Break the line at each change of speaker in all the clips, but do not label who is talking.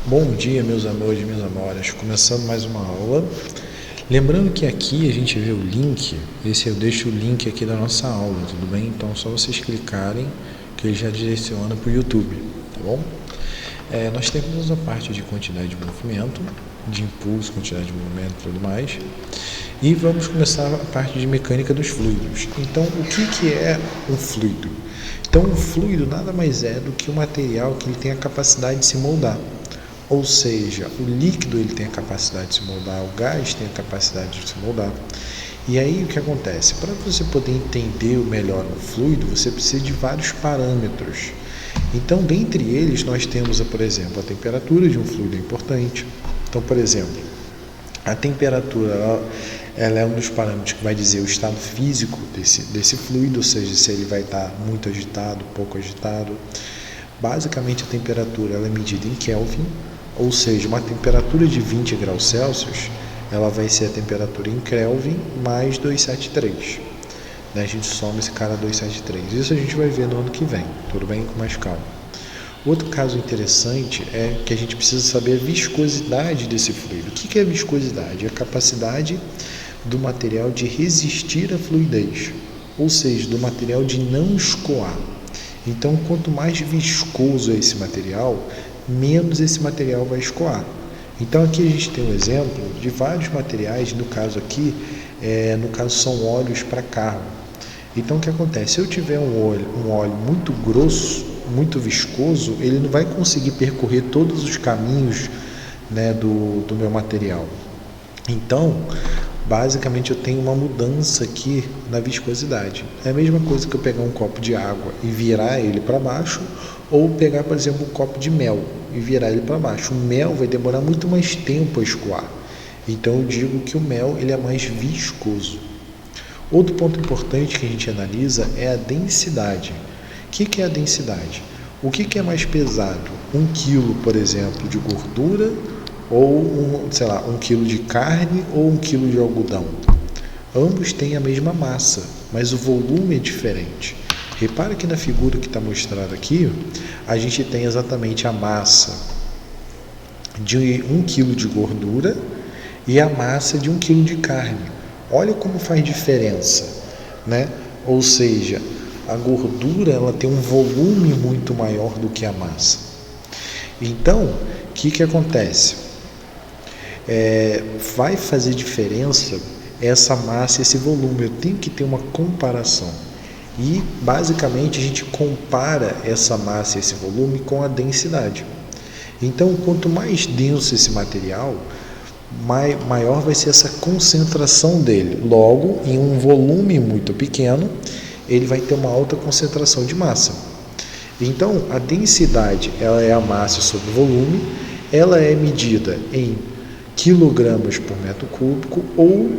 Bom dia, meus amores e minhas amoras, começando mais uma aula. Lembrando que aqui a gente vê o link, eu deixo o link aqui da nossa aula, tudo bem? Então é só vocês clicarem que ele já direciona para o YouTube, tá bom? Nós temos a parte de quantidade de movimento, de impulso, quantidade de movimento e tudo mais. E vamos começar a parte de mecânica dos fluidos. Então, o que é um fluido? Então, um fluido nada mais é do que um material que ele tem a capacidade de se moldar. Ou seja, o líquido ele tem a capacidade de se moldar, o gás tem a capacidade de se moldar. E aí o que acontece? Para você poder entender melhor o fluido, você precisa de vários parâmetros. Então, dentre eles, nós temos, por exemplo, a temperatura de um fluido é importante. Então, por exemplo, a temperatura ela é um dos parâmetros que vai dizer o estado físico desse fluido, ou seja, se ele vai estar muito agitado, pouco agitado. Basicamente, a temperatura ela é medida em Kelvin, ou seja, uma temperatura de 20 graus Celsius, ela vai ser a temperatura em Kelvin mais 273. A gente soma esse cara 273. Isso a gente vai ver no ano que vem, tudo bem? Com mais calma. Outro caso interessante é que a gente precisa saber a viscosidade desse fluido. O que é a viscosidade? É a capacidade do material de resistir à fluidez, ou seja, do material de não escoar. Então, quanto mais viscoso é esse material, menos esse material vai escoar. Então, aqui a gente tem um exemplo de vários materiais, no caso aqui, são óleos para carro. Então, o que acontece? Se eu tiver um óleo muito grosso, muito viscoso, ele não vai conseguir percorrer todos os caminhos, do meu material. Então, basicamente eu tenho uma mudança aqui na viscosidade. É a mesma coisa que eu pegar um copo de água e virar ele para baixo, ou pegar, por exemplo, um copo de mel e virar ele para baixo. O mel vai demorar muito mais tempo a escoar. Então eu digo que o mel ele é mais viscoso. Outro ponto importante que a gente analisa é a densidade. O que é a densidade? O que é mais pesado? 1 quilo, por exemplo, de gordura, ou 1 quilo de carne, ou 1 quilo de algodão? Ambos têm a mesma massa, mas o volume é diferente. Repara que na figura que está mostrada aqui, a gente tem exatamente a massa de 1 quilo de gordura e a massa de 1 quilo de carne. Olha como faz diferença, Ou seja, a gordura ela tem um volume muito maior do que a massa. Então, o que acontece? Vai fazer diferença essa massa e esse volume. Eu tenho que ter uma comparação. E, basicamente, a gente compara essa massa e esse volume com a densidade. Então, quanto mais denso esse material, maior vai ser essa concentração dele. Logo, em um volume muito pequeno, ele vai ter uma alta concentração de massa. Então, a densidade ela é a massa sobre o volume, ela é medida em quilogramas por metro cúbico ou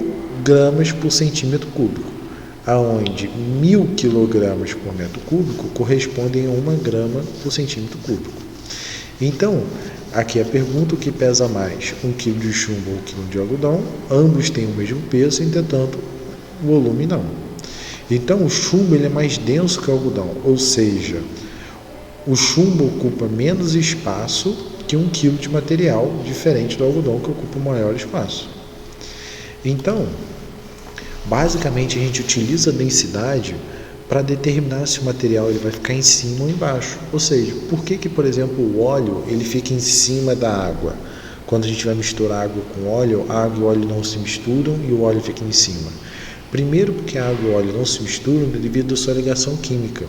gramas por centímetro cúbico, aonde 1000 quilogramas por metro cúbico correspondem a 1 grama por centímetro cúbico. Então, aqui a pergunta: o que pesa mais, 1 quilo de chumbo ou 1 quilo de algodão? Ambos têm o mesmo peso, entretanto, o volume não. Então, o chumbo ele é mais denso que o algodão, ou seja, o chumbo ocupa menos espaço que 1 quilo de material, diferente do algodão que ocupa maior espaço. Então, basicamente a gente utiliza a densidade para determinar se o material ele vai ficar em cima ou embaixo. Ou seja, por que, por exemplo, o óleo ele fica em cima da água? Quando a gente vai misturar água com óleo, a água e o óleo não se misturam e o óleo fica em cima. Primeiro, porque a água e o óleo não se misturam devido à sua ligação química.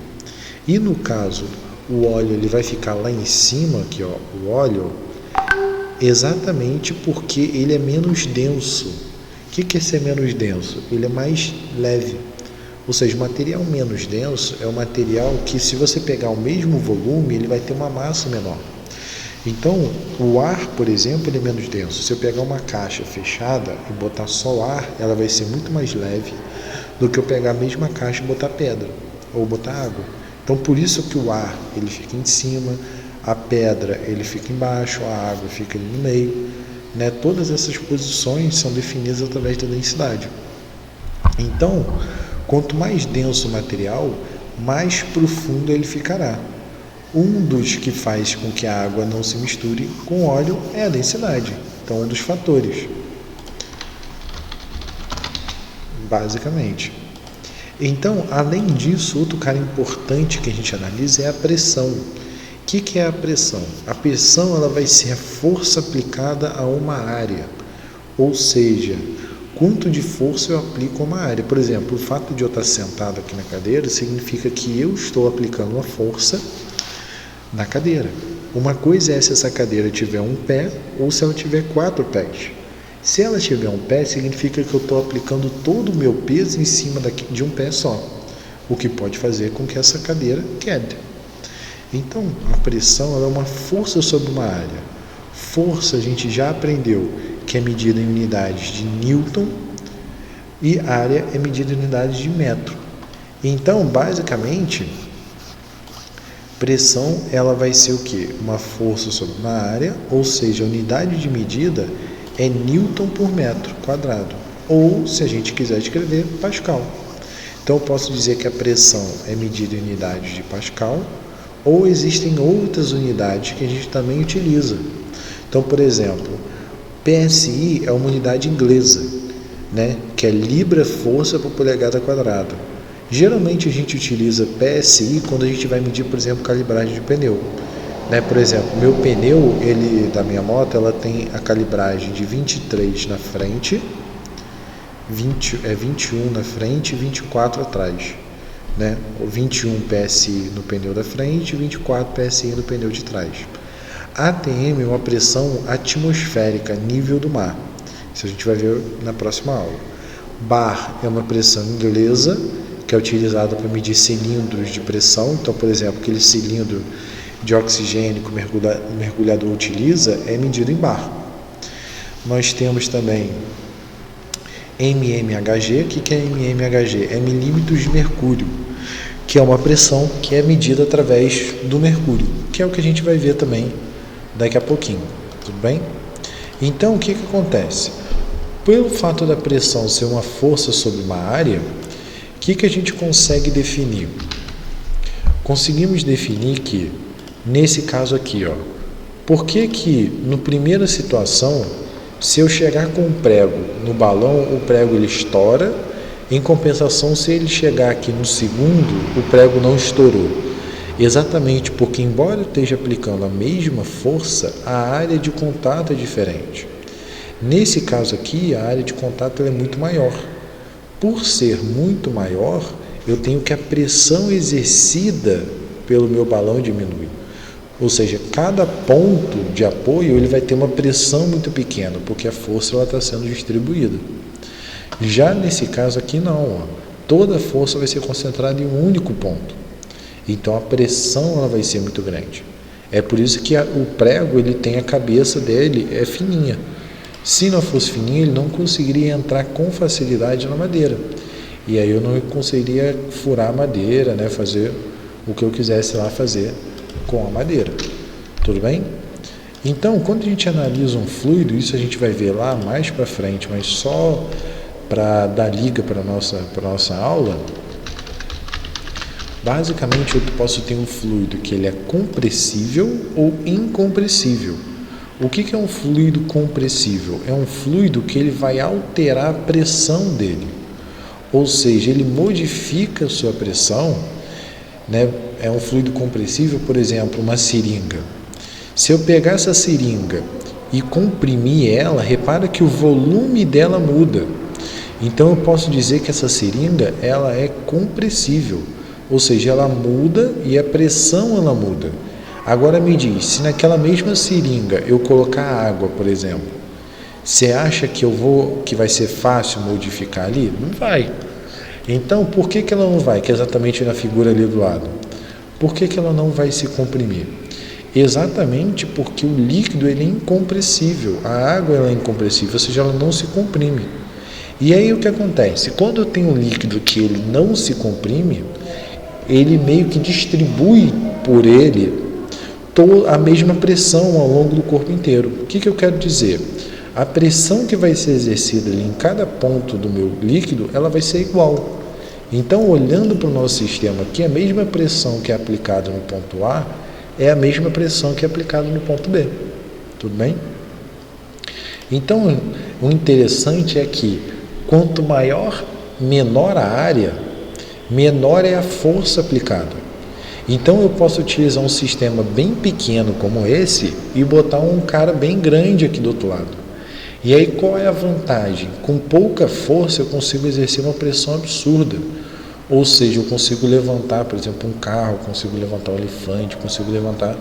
E no caso, o óleo ele vai ficar lá em cima, aqui o óleo, exatamente porque ele é menos denso. O que é ser menos denso? Ele é mais leve. Ou seja, o material menos denso é um material que, se você pegar o mesmo volume, ele vai ter uma massa menor. Então, o ar, por exemplo, ele é menos denso. Se eu pegar uma caixa fechada e botar só ar, ela vai ser muito mais leve do que eu pegar a mesma caixa e botar pedra ou botar água. Então, por isso que o ar ele fica em cima, a pedra ele fica embaixo, a água fica ali no meio. Todas essas posições são definidas através da densidade. Então, quanto mais denso o material, mais profundo ele ficará. Um dos que faz com que a água não se misture com o óleo é a densidade. Então, um dos fatores, basicamente. Então, além disso, outro cara importante que a gente analisa é a pressão. O que é a pressão? A pressão ela vai ser a força aplicada a uma área, ou seja, quanto de força eu aplico a uma área. Por exemplo, o fato de eu estar sentado aqui na cadeira significa que eu estou aplicando uma força na cadeira. Uma coisa é se essa cadeira tiver um pé ou se ela tiver 4 pés. Se ela tiver um pé, significa que eu estou aplicando todo o meu peso em cima de um pé só, o que pode fazer com que essa cadeira quede. Então, a pressão ela é uma força sobre uma área. Força a gente já aprendeu que é medida em unidades de Newton e área é medida em unidades de metro. Então, basicamente, pressão ela vai ser o quê? Uma força sobre uma área, ou seja, a unidade de medida é Newton por metro quadrado, ou, se a gente quiser escrever, Pascal. Então, eu posso dizer que a pressão é medida em unidades de Pascal, ou existem outras unidades que a gente também utiliza. Então, por exemplo, PSI é uma unidade inglesa, né, que é libra-força por polegada quadrada. Geralmente a gente utiliza PSI quando a gente vai medir, por exemplo, calibragem de pneu. Né? Por exemplo, meu pneu da minha moto, ela tem a calibragem de 23 na frente, 21 na frente e 24 atrás. Né? 21 PSI no pneu da frente e 24 PSI no pneu de trás. ATM é uma pressão atmosférica, nível do mar. Isso a gente vai ver na próxima aula. Bar é uma pressão inglesa, que é utilizada para medir cilindros de pressão. Então, por exemplo, aquele cilindro de oxigênio que o mergulhador utiliza é medido em bar. Nós temos também MMHG. O que é MMHG? É milímetros de mercúrio, que é uma pressão que é medida através do mercúrio, que é o que a gente vai ver também daqui a pouquinho, tudo bem? Então, o que acontece? Pelo fato da pressão ser uma força sobre uma área, o que a gente consegue definir? Conseguimos definir que, nesse caso aqui, por que na primeira situação, se eu chegar com um prego no balão, o prego ele estoura, em compensação, se ele chegar aqui no segundo, o prego não estourou? Exatamente porque, embora eu esteja aplicando a mesma força, a área de contato é diferente. Nesse caso aqui, a área de contato é muito maior. Por ser muito maior, eu tenho que a pressão exercida pelo meu balão diminui. Ou seja, cada ponto de apoio ele vai ter uma pressão muito pequena, porque a força está sendo distribuída. Já nesse caso aqui não, toda a força vai ser concentrada em um único ponto. Então a pressão ela vai ser muito grande. É por isso que o prego ele tem a cabeça dele é fininha. Se não fosse fininho, ele não conseguiria entrar com facilidade na madeira. E aí eu não conseguiria furar a madeira, né, fazer o que eu quisesse lá fazer com a madeira. Tudo bem? Então, quando a gente analisa um fluido, isso a gente vai ver lá mais para frente, mas só para dar liga para a nossa aula, basicamente eu posso ter um fluido que ele é compressível ou incompressível. O que é um fluido compressível? É um fluido que ele vai alterar a pressão dele, ou seja, ele modifica a sua pressão, né? É um fluido compressível, por exemplo, uma seringa. Se eu pegar essa seringa e comprimir ela, repara que o volume dela muda. Então eu posso dizer que essa seringa ela é compressível, ou seja, ela muda e a pressão ela muda. Agora me diz, se naquela mesma seringa eu colocar água, por exemplo, você acha que vai ser fácil modificar ali? Não vai. Então, por que ela não vai? Que é exatamente na figura ali do lado. Por que ela não vai se comprimir? Exatamente porque o líquido ele é incompressível, a água ela é incompressível, ou seja, ela não se comprime. E aí o que acontece? Quando eu tenho um líquido que ele não se comprime, ele meio que distribui por ele a mesma pressão ao longo do corpo inteiro. O que eu quero dizer? A pressão que vai ser exercida ali em cada ponto do meu líquido, ela vai ser igual. Então, olhando para o nosso sistema aqui, a mesma pressão que é aplicada no ponto A, é a mesma pressão que é aplicada no ponto B. Tudo bem? Então, o interessante é que quanto menor a área, menor é a força aplicada. Então, eu posso utilizar um sistema bem pequeno como esse e botar um cara bem grande aqui do outro lado. E aí, qual é a vantagem? Com pouca força, eu consigo exercer uma pressão absurda. Ou seja, eu consigo levantar, por exemplo, um carro, consigo levantar um elefante, consigo levantar,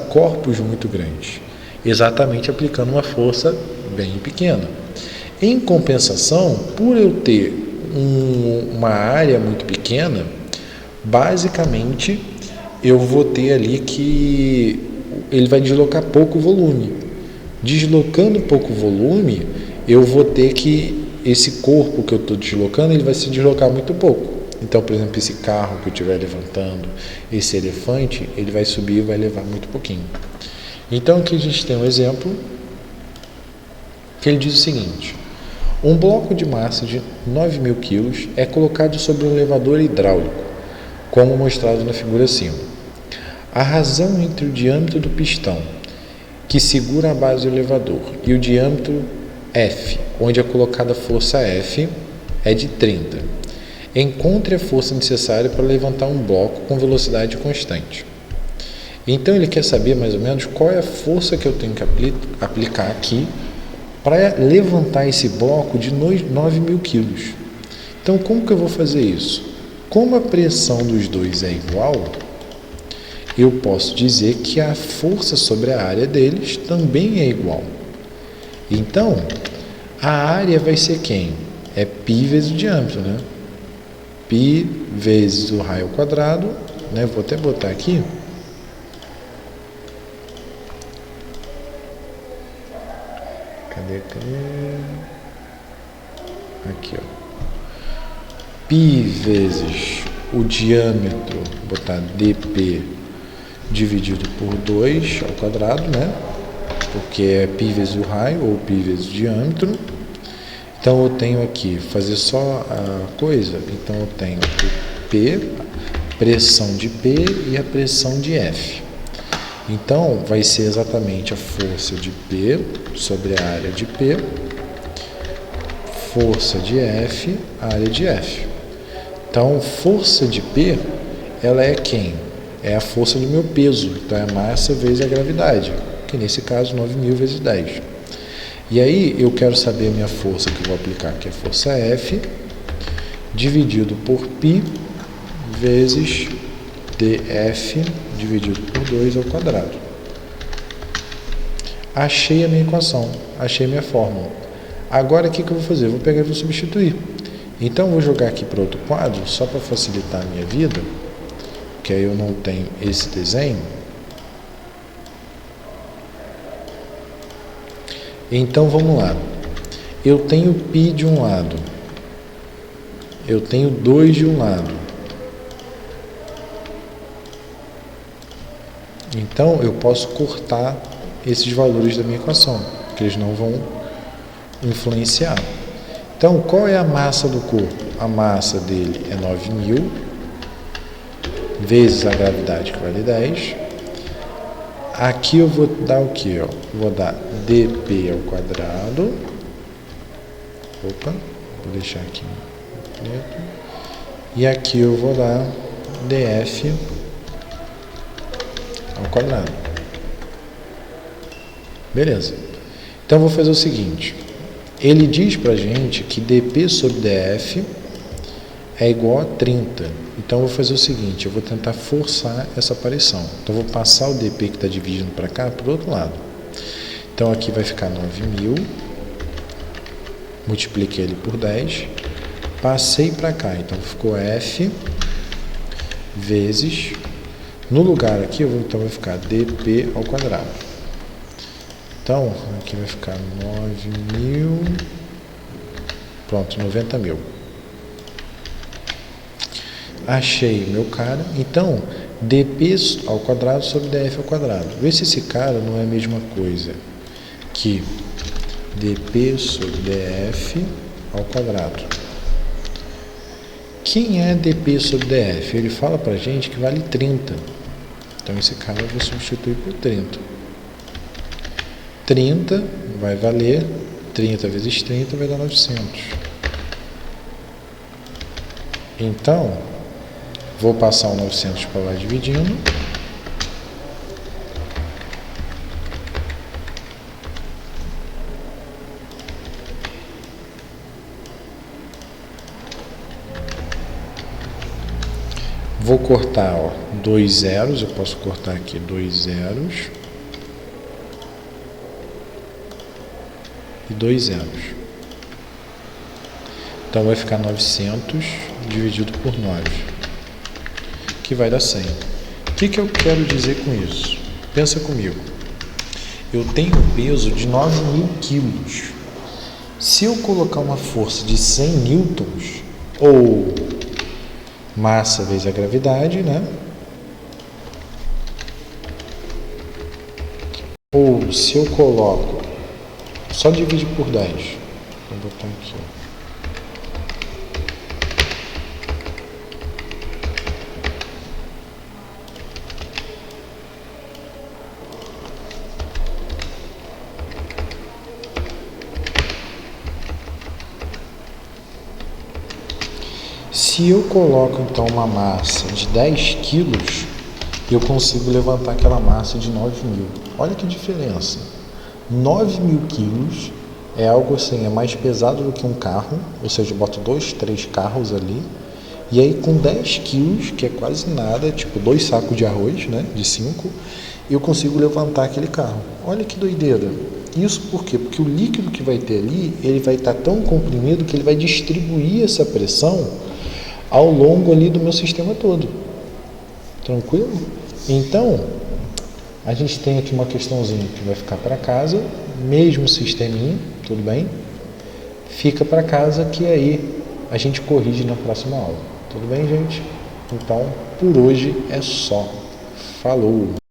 corpos muito grandes. Exatamente aplicando uma força bem pequena. Em compensação, por eu ter uma área muito pequena, basicamente eu vou ter ali que ele vai deslocar pouco volume. Deslocando pouco volume, eu vou ter que esse corpo que eu estou deslocando, ele vai se deslocar muito pouco. Então, por exemplo, esse carro que eu estiver levantando, esse elefante, ele vai subir e vai levar muito pouquinho. Então, aqui a gente tem um exemplo que ele diz o seguinte: um bloco de massa de 9.000 kg é colocado sobre um elevador hidráulico, como mostrado na figura acima. A razão entre o diâmetro do pistão, que segura a base do elevador, e o diâmetro F, onde é colocada a força F, é de 30. Encontre a força necessária para levantar um bloco com velocidade constante. Então ele quer saber mais ou menos qual é a força que eu tenho que aplicar aqui para levantar esse bloco de 9.000 kg. Então como que eu vou fazer isso? Como a pressão dos dois é igual, eu posso dizer que a força sobre a área deles também é igual. Então a área vai ser quem? É π vezes o diâmetro, né? Π vezes o raio ao quadrado, né? Vou até botar aqui. Cadê? Aqui, ó. Π vezes o diâmetro, vou botar dp dividido por 2 ao quadrado, né? Porque é π vezes o raio ou π vezes o diâmetro. Então eu tenho aqui, fazer só a coisa, então eu tenho o P, pressão de P e a pressão de F. Então vai ser exatamente a força de P sobre a área de P, força de F, área de F. Então força de P, ela é quem? É a força do meu peso, então é a massa vezes a gravidade, que nesse caso 9.000 vezes 10. E aí eu quero saber a minha força que eu vou aplicar, que é a força F, dividido por π vezes dF dividido por 2 ao quadrado. Achei a minha equação, achei a minha fórmula. Agora o que eu vou fazer? Eu vou pegar e vou substituir. Então eu vou jogar aqui para outro quadro, só para facilitar a minha vida, que aí eu não tenho esse desenho. Então vamos lá, eu tenho π de um lado, eu tenho 2 de um lado, então eu posso cortar esses valores da minha equação, porque eles não vão influenciar. Então qual é a massa do corpo? A massa dele é 9.000 vezes a gravidade, que vale 10. Aqui eu vou dar o que? Vou dar dp ao quadrado. Opa, vou deixar aqui preto. E aqui eu vou dar df ao quadrado. Beleza. Então eu vou fazer o seguinte. Ele diz pra gente que dp sobre df é igual a 30. Então eu vou fazer o seguinte, eu vou tentar forçar essa aparição. Então eu vou passar o dp que está dividindo para cá, para o outro lado. Então aqui vai ficar 9.000, multipliquei ele por 10, passei para cá, então ficou F vezes, no lugar aqui, então vai ficar dp ao quadrado. Então aqui vai ficar 9.000, pronto, 90.000. Achei meu cara, então dp ao quadrado sobre df ao quadrado. Vê se esse cara não é a mesma coisa que dp sobre df ao quadrado. Quem é dp sobre df? Ele fala pra gente que vale 30. Então esse cara eu vou substituir por 30. 30 vai valer 30 vezes 30 vai dar 900. Então, vou passar o 900 para lá dividindo. Vou cortar, ó, 2 zeros, eu posso cortar aqui 2 zeros e 2 zeros. Então vai ficar 900 dividido por 9, que vai dar 100. O que eu quero dizer com isso? Pensa comigo. Eu tenho um peso de 9.000 quilos. Se eu colocar uma força de 100 newtons, ou massa vezes a gravidade, né? Ou se eu coloco, só divide por 10. Vou botar aqui. Se eu coloco então uma massa de 10 quilos, eu consigo levantar aquela massa de 9.000. Olha que diferença. 9.000 quilos é algo assim, é mais pesado do que um carro, ou seja, eu boto 2, 3 carros ali, e aí com 10 quilos, que é quase nada, tipo 2 sacos de arroz, né, de 5, eu consigo levantar aquele carro. Olha que doideira. Isso por quê? Porque o líquido que vai ter ali, ele vai estar tão comprimido que ele vai distribuir essa pressão ao longo ali do meu sistema todo. Tranquilo? Então, a gente tem aqui uma questãozinha que vai ficar para casa, mesmo sisteminha, tudo bem? Fica para casa que aí a gente corrige na próxima aula. Tudo bem, gente? Então, por hoje é só. Falou!